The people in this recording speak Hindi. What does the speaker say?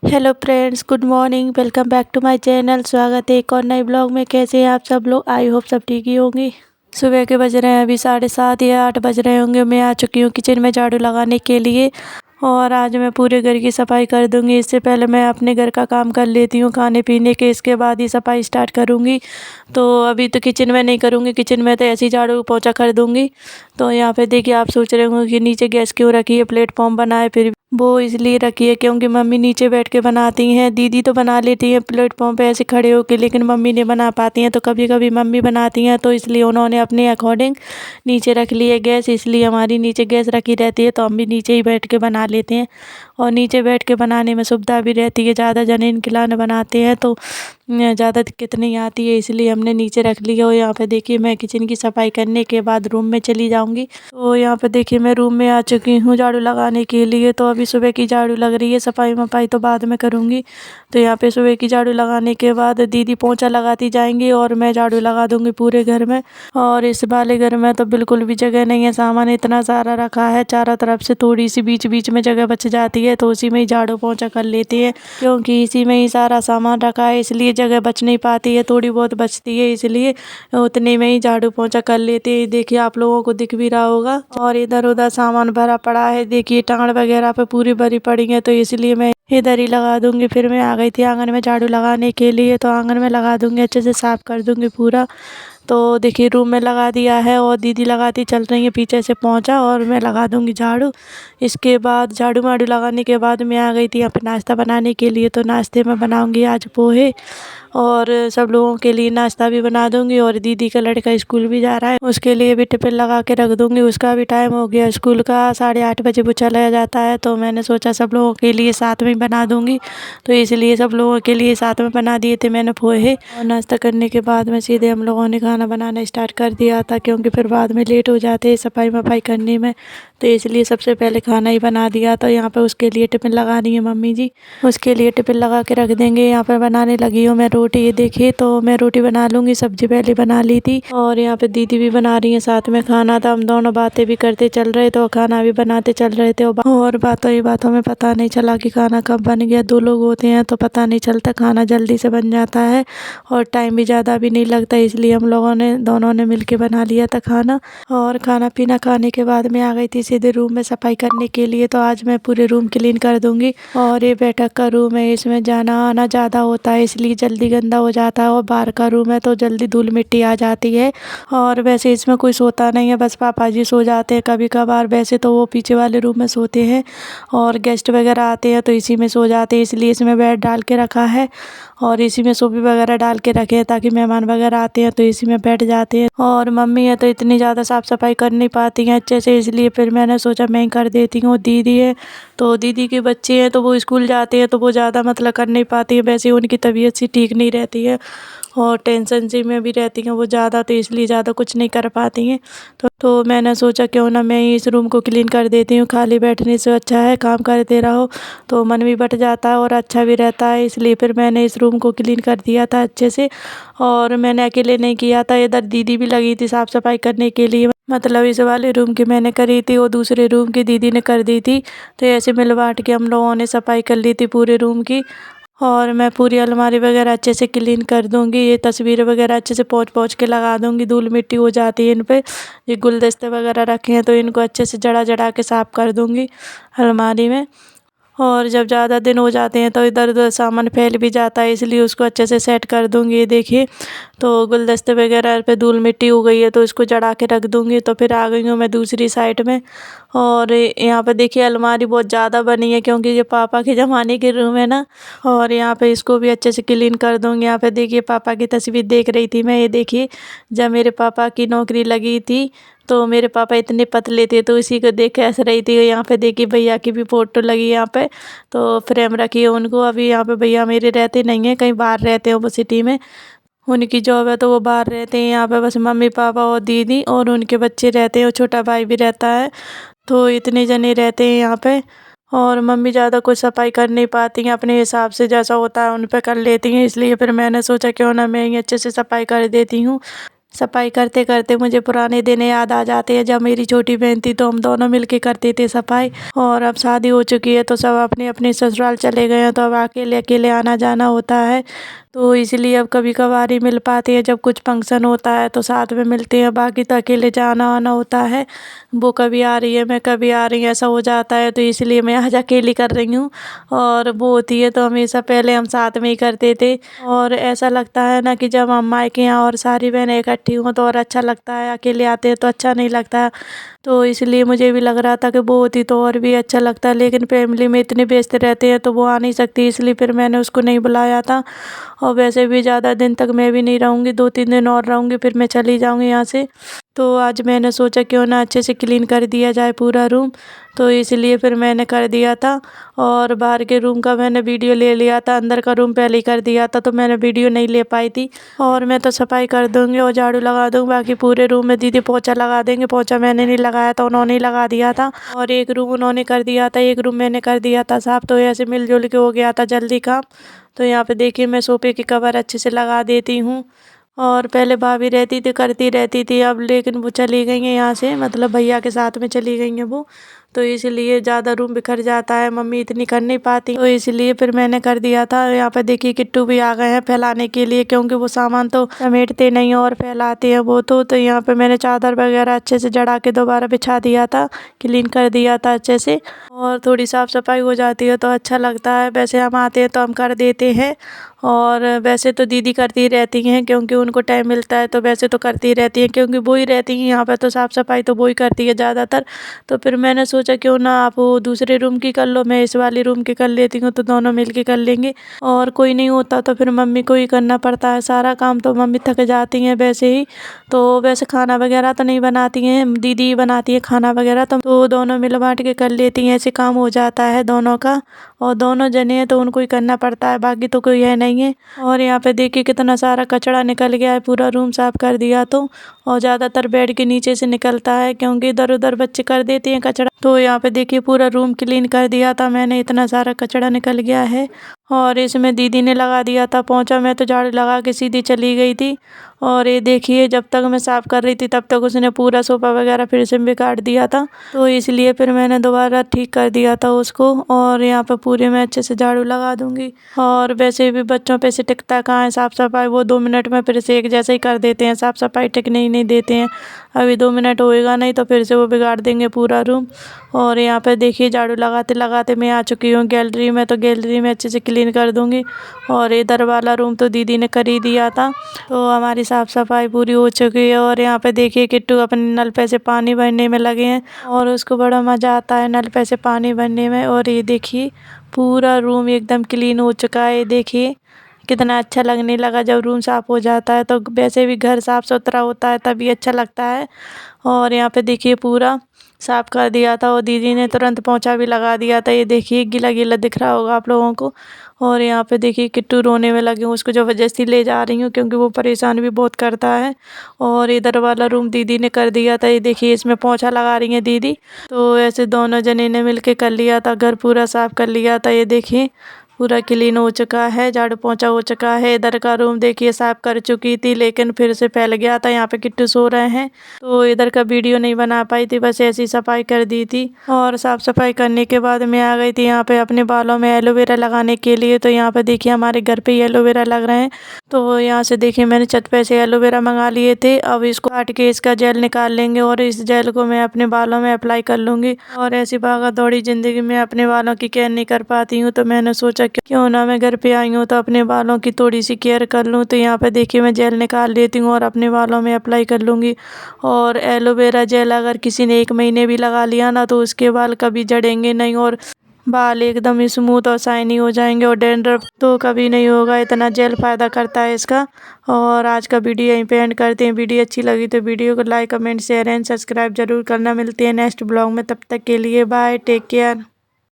Hello friends, good morning. Welcome back to my channel. स्वागत है एक और नए ब्लॉग में। कैसे हैं आप सब लोग? आई होप सब ठीक ही होंगी। सुबह के बज रहे हैं अभी 7:30 या 8 बज रहे होंगे। मैं आ चुकी हूँ किचन में झाड़ू लगाने के लिए और आज मैं पूरे घर की सफाई कर दूंगी। इससे पहले मैं अपने घर का काम कर लेती हूँ खाने पीने के, इसके बाद ही सफाई स्टार्ट करूँगी। तो अभी तो किचन में नहीं करूँगी, किचन में तो ऐसे ही झाड़ू पोंछा कर दूँगी। तो यहाँ पे देखिए, आप सोच रहे होंगे कि नीचे गैस क्यों रखी है, प्लेटफॉर्म बनाए। फिर वो इसलिए रखी है क्योंकि मम्मी नीचे बैठ के बनाती हैं। दीदी तो बना लेती हैं प्लेटफॉर्म पे ऐसे खड़े होके, लेकिन मम्मी नहीं बना पाती हैं। तो कभी कभी मम्मी बनाती हैं, तो इसलिए उन्होंने अपने अकॉर्डिंग नीचे रख ली है गैस। इसलिए हमारी नीचे गैस रखी रहती है, तो हम भी नीचे ही बैठ के बना लेते हैं। और नीचे बैठ के बनाने में सुविधा भी रहती है। ज़्यादा जने खिलाने बनाते हैं तो ज़्यादा दिक्कत नहीं आती है, इसलिए हमने नीचे रख लिया। और यहाँ पे देखिए, मैं किचन की सफाई करने के बाद रूम में चली जाऊँगी। तो यहाँ पे देखिए, मैं रूम में आ चुकी हूँ झाड़ू लगाने के लिए। तो अभी सुबह की झाड़ू लग रही है, सफाई वफाई तो बाद में करूँगी। तो यहाँ पे सुबह की झाड़ू लगाने के बाद दीदी पोंछा लगाती जाएंगी और मैं झाड़ू लगा दूँगी पूरे घर में। और इस वाले घर में तो बिल्कुल भी जगह नहीं है, सामान इतना सारा रखा है चारों तरफ से, थोड़ी सी बीच बीच में जगह बच जाती है, तो उसी में ही झाड़ू पोंछा कर लेते हैं। क्योंकि इसी में ही सारा सामान रखा है, इसलिए जगह बच नहीं पाती है, थोड़ी बहुत बचती है, इसलिए उतने में ही झाड़ू पोंछा कर लेते हैं। देखिए, आप लोगों को दिख भी रहा होगा। और इधर उधर सामान भरा पड़ा है, देखिए टांड वगैरह पे पूरी भरी पड़ी है, तो इसलिए मैं इधर ही लगा दूंगी। फिर मैं आ गई थी आंगन में झाड़ू लगाने के लिए, तो आंगन में लगा दूंगी, अच्छे से साफ कर दूंगी पूरा। तो देखिए, रूम में लगा दिया है और दीदी लगाती चल रही है पीछे से पोंछा, और मैं लगा दूंगी झाड़ू। इसके बाद झाड़ू वाड़ू लगाने के बाद मैं आ गई थी यहाँ पे नाश्ता बनाने के लिए। तो नाश्ते में बनाऊंगी आज पोहे, और सब लोगों के लिए नाश्ता भी बना दूंगी। और दीदी का लड़का स्कूल भी जा रहा है, उसके लिए भी टिफिन लगा के रख दूंगी। उसका भी टाइम हो गया स्कूल का, 8:30 बजे वो चला जाता है। तो मैंने सोचा सब लोगों के लिए साथ में बना दूंगी, तो इसलिए सब लोगों के लिए साथ में बना दिए थे मैंने पोहे। और नाश्ता करने के बाद में सीधे हम लोगों ने खाना बनाना स्टार्ट कर दिया था, क्योंकि फिर बाद में लेट हो जाते सफाई वफाई करने में, तो इसलिए सबसे पहले खाना ही बना दिया। तो यहाँ पे उसके लिए टिफिन लगा रही है मम्मी जी, उसके लिए टिफिन लगा के रख देंगे। यहाँ पे बनाने लगी हूँ मैं रोटी। ये देखिए, तो मैं रोटी बना लूँगी, सब्जी पहले बना ली थी। और यहाँ पे दीदी भी बना रही है साथ में खाना। तो हम दोनों बातें भी करते चल रहे थे और खाना भी बनाते चल रहे थे। और बातों ही बातों में पता नहीं चला कि खाना कब बन गया। 2 लोग होते हैं तो पता नहीं चलता, खाना जल्दी से बन जाता है और टाइम भी ज़्यादा भी नहीं लगता, इसलिए हम लोगों ने दोनों ने मिल के बना लिया था खाना। और खाना पीना खाने के बाद मैं आ गई थी सीधे रूम में सफाई करने के लिए। तो आज मैं पूरे रूम क्लीन कर दूंगी। और ये बैठक का रूम है, इसमें जाना आना ज़्यादा होता है, इसलिए जल्दी गंदा हो जाता है। और बाहर का रूम है तो जल्दी धूल मिट्टी आ जाती है। और वैसे इसमें कोई सोता नहीं है, बस पापा जी सो जाते हैं कभी कभार। वैसे तो वो पीछे वाले रूम में सोते हैं, और गेस्ट वगैरह आते हैं तो इसी में सो जाते हैं, इसलिए इसमें बेड डाल के रखा है। और इसी में सोफे वगैरह डाल के रखे हैं, ताकि मेहमान वगैरह आते हैं तो इसी में बैठ जाते हैं। और मम्मी है तो इतनी ज़्यादा साफ़ सफाई कर नहीं पाती हैं अच्छे से, इसलिए फिर मैंने सोचा मैं ही कर देती हूँ। दीदी है तो दीदी के बच्चे हैं तो वो स्कूल जाते हैं, तो वो ज़्यादा मतलब कर नहीं पाती है। वैसे उनकी तबीयत सी ठीक नहीं रहती है और टेंशन सी में भी रहती हैं वो ज़्यादा, तो इसलिए ज़्यादा कुछ नहीं कर पाती हैं। तो मैंने सोचा क्यों ना मैं ही इस रूम को क्लीन कर देती हूँ। खाली बैठने से अच्छा है काम करते रहो, तो मन भी बट जाता है और अच्छा भी रहता है, इसलिए फिर मैंने इस रूम को क्लीन कर दिया था अच्छे से। और मैंने अकेले नहीं किया था, इधर दीदी भी लगी थी साफ़ सफाई करने के लिए। मतलब इस वाले रूम की मैंने करी थी और दूसरे रूम की दीदी ने कर दी थी। तो ऐसे मिल बांट के हम लोगों ने सफाई कर ली थी पूरे रूम की। और मैं पूरी अलमारी वगैरह अच्छे से क्लीन कर दूंगी। ये तस्वीर वगैरह अच्छे से पोंछ पोंछ के लगा दूंगी, धूल मिट्टी हो जाती है इन पे। ये गुलदस्ते वगैरह रखे हैं तो इनको अच्छे से जड़ा जड़ा के साफ़ कर दूंगी अलमारी में। और जब ज़्यादा दिन हो जाते हैं तो इधर उधर सामान फैल भी जाता है, इसलिए उसको अच्छे से सेट कर दूंगी। ये देखिए, तो गुलदस्ते वगैरह पे धूल मिट्टी हो गई है तो इसको जड़ा के रख दूंगी। तो फिर आ गई हूँ मैं दूसरी साइड में। और यहाँ पे देखिए, अलमारी बहुत ज़्यादा बनी है क्योंकि ये पापा के ज़माने के रूम है ना। और यहाँ पे इसको भी अच्छे से क्लीन कर दूंगी। यहाँ पे देखिए, पापा की तस्वीर देख रही थी मैं। ये देखिए, जब मेरे पापा की नौकरी लगी थी तो मेरे पापा इतने पतले थे, तो इसी को देख के हंस रही थी। यहाँ पे देखिए, भैया की भी फोटो लगी यहाँ पे, तो फ्रेम रखी है उनको। अभी यहाँ पे भैया मेरे रहते नहीं हैं, कहीं बाहर रहते हैं वो सिटी में, उनकी जॉब है तो वो बाहर रहते हैं। यहाँ पे बस मम्मी पापा और दीदी और उनके बच्चे रहते हैं, और छोटा भाई भी रहता है। तो इतने जने रहते हैं यहाँ पे। और मम्मी ज़्यादा कुछ सफाई कर नहीं पाती हैं, अपने हिसाब से जैसा होता है उन पे कर लेती हैं, इसलिए फिर मैंने सोचा क्यों ना मैं ही अच्छे से सफाई कर देती हूँ। सफाई करते करते मुझे पुराने दिन याद आ जाते हैं जब मेरी छोटी बहन थी तो हम दोनों मिलके करते थे सफाई। और अब शादी हो चुकी है तो सब अपने अपने ससुराल चले गए हैं, तो अब अकेले अकेले आना जाना होता है। तो इसलिए अब कभी कभार ही मिल पाते हैं, जब कुछ फंक्शन होता है तो साथ में मिलते हैं, बाकी तो अकेले जाना आना होता है। वो कभी आ रही है, मैं कभी आ रही हूँ, ऐसा हो जाता है। तो इसलिए मैं आज अकेली कर रही हूँ। और वो होती है तो हमेशा पहले हम साथ में ही करते थे। और ऐसा लगता है ना कि जब हम मायके यहाँ और सारी बहनें इकट्ठी हों तो और अच्छा लगता है, अकेले आते हैं तो अच्छा नहीं लगता। तो इसलिए मुझे भी लग रहा था कि वो होती तो और भी अच्छा लगता, लेकिन फैमिली में इतने व्यस्त रहते हैं तो वो आ नहीं सकती, इसलिए फिर मैंने उसको नहीं बुलाया था। और वैसे भी ज़्यादा दिन तक मैं भी नहीं रहूँगी, 2-3 दिन और रहूँगी फिर मैं चली जाऊँगी यहाँ से। तो आज मैंने सोचा क्यों ना अच्छे से क्लीन कर दिया जाए पूरा रूम, तो इसलिए फिर मैंने कर दिया था। और बाहर के रूम का मैंने वीडियो ले लिया था, अंदर का रूम पहले ही कर दिया था तो मैंने वीडियो नहीं ले पाई थी। और मैं तो सफाई कर दूँगी और झाड़ू लगा दूँगी, बाकी पूरे रूम में दीदी पोछा लगा देंगे। पोछा मैंने नहीं लगाया था, उन्होंने ही लगा दिया था। और एक रूम उन्होंने कर दिया था, एक रूम मैंने कर दिया था साफ, तो ऐसे मिलजुल के हो गया था जल्दी काम। तो यहाँ पे देखिए मैं सोफे की कवर अच्छे से लगा देती हूँ। और पहले भाभी रहती थी करती रहती थी, अब लेकिन वो चली गई हैं यहाँ से, मतलब भैया के साथ में चली गई हैं वो। तो इसलिए ज़्यादा रूम बिखर जाता है, मम्मी इतनी कर नहीं पाती, तो इसलिए फिर मैंने कर दिया था। यहाँ पे देखिए किट्टू भी आ गए हैं फैलाने के लिए, क्योंकि वो सामान तो समेटते नहीं और फैलाते हैं वो तो यहाँ पे मैंने चादर वगैरह अच्छे से जड़ा के दोबारा बिछा दिया था, क्लीन कर दिया था अच्छे से। और थोड़ी साफ़ सफाई हो जाती है तो अच्छा लगता है। वैसे हम आते हैं तो हम कर देते हैं, और वैसे तो दीदी करती रहती हैं क्योंकि उनको टाइम मिलता है, तो वैसे तो करती रहती हैं क्योंकि वो ही रहती हैं यहाँ पे, तो साफ़ सफाई तो वो ही करती है ज़्यादातर। तो फिर मैंने सोचा क्यों ना आप वो दूसरे रूम की कर लो, मैं इस वाले रूम की कर लेती हूँ, तो दोनों मिल के कर लेंगे। और कोई नहीं होता तो फिर मम्मी को ही करना पड़ता है सारा काम, तो मम्मी थक जाती हैं वैसे ही। तो वैसे खाना वगैरह तो नहीं बनाती हैं, दीदी ही बनाती है खाना वगैरह, तो दोनों मिल बाँट के कर लेती हैं, ऐसे काम हो जाता है दोनों का। और दोनों जने हैं तो उनको ही करना पड़ता है, बाकी तो कोई है नहीं है। और यहाँ पे देखिए कितना सारा कचरा निकल गया है, पूरा रूम साफ कर दिया तो। और ज़्यादातर बेड के नीचे से निकलता है क्योंकि इधर उधर बच्चे कर देते हैं कचरा। तो यहाँ पे देखिए पूरा रूम क्लीन कर दिया था मैंने, इतना सारा कचरा निकल गया है। और इसमें दीदी ने लगा दिया था पोंछा, मैं तो झाड़ू लगा के सीधी चली गई थी। और ये देखिए जब तक मैं साफ़ कर रही थी तब तक उसने पूरा सोफ़ा वगैरह फिर से बिगाड़ दिया था, तो इसलिए फिर मैंने दोबारा ठीक कर दिया था उसको। और यहाँ पे पूरे में अच्छे से झाड़ू लगा दूँगी। और वैसे भी बच्चों पे से टिकता कहाँ है साफ़ सफाई, वो 2 मिनट में फिर से एक जैसे ही कर देते हैं, साफ़ सफाई टिकने ही नहीं देते हैं। अभी 2 मिनट होएगा नहीं तो फिर से वो बिगाड़ देंगे पूरा रूम। और यहाँ पे देखिए झाड़ू लगाते लगाते मैं आ चुकी हूँ गैलरी में, तो गैलरी में अच्छे से क्लीन कर दूँगी। और इधर वाला रूम तो दीदी ने कर ही दिया था, तो हमारी साफ़ सफाई पूरी हो चुकी है। और यहाँ पे देखिए किट्टू अपने नल पे से पानी भरने में लगे हैं, और उसको बड़ा मज़ा आता है नल पे से पानी भरने में। और ये देखिए पूरा रूम एकदम क्लीन हो चुका है, देखिए कितना अच्छा लगने लगा जब रूम साफ़ हो जाता है, तो वैसे भी घर साफ़ सुथरा होता है तभी अच्छा लगता है। और यहाँ पे देखिए पूरा साफ़ कर दिया था, और दीदी ने तुरंत पोंछा भी लगा दिया था, ये देखिए गीला गीला दिख रहा होगा आप लोगों को। और यहाँ पे देखिए किट्टू रोने में लगे हूँ, उसको ज़बरदस्ती ले जा रही हूँ क्योंकि वो परेशान भी बहुत करता है। और इधर वाला रूम दीदी ने कर दिया था, ये देखिए इसमें पोंछा लगा रही हैं दीदी। तो ऐसे दोनों जने ने मिल के कर लिया था, घर पूरा साफ़ कर लिया था, ये देखिए पूरा क्लीन हो चुका है, झाड़ू पोंछा हो चुका है। इधर का रूम देखिए साफ़ कर चुकी थी लेकिन फिर से फैल गया था, यहाँ पे किट्टू सो रहे हैं तो इधर का वीडियो नहीं बना पाई थी, बस ऐसी सफाई कर दी थी। और साफ़ सफाई करने के बाद मैं आ गई थी यहाँ पे अपने बालों में एलोवेरा लगाने के लिए। तो यहाँ पे देखिए हमारे घर पे ही एलोवेरा लग रहे हैं, तो यहाँ से देखिए मैंने छत पे से एलोवेरा मंगा लिए थे। अब इसको काट के इसका जेल निकाल लेंगे और इस जेल को मैं अपने बालों में अप्लाई कर लूँगी। और ऐसी भागा दौड़ी ज़िंदगी में अपने बालों की केयर नहीं कर पाती हूँ, तो मैंने सोचा क्यों ना मैं घर पे आई हूँ तो अपने बालों की थोड़ी सी केयर कर लूँ। तो यहाँ पे देखिए मैं जेल निकाल लेती हूँ और अपने बालों में अप्लाई कर लूँगी। और एलोवेरा जेल अगर किसी ने 1 महीने भी लगा लिया ना तो उसके बाल कभी झड़ेंगे नहीं, और बाल एकदम स्मूथ और शाइनी हो जाएंगे, और डैंड्रफ तो कभी नहीं होगा, इतना जेल फ़ायदा करता है इसका। और आज का वीडियो यहीं पे एंड करते हैं। वीडियो अच्छी लगी तो वीडियो को like comment share and subscribe जरूर करना। मिलते हैं नेक्स्ट ब्लॉग में, तब तक के लिए बाय, टेक केयर।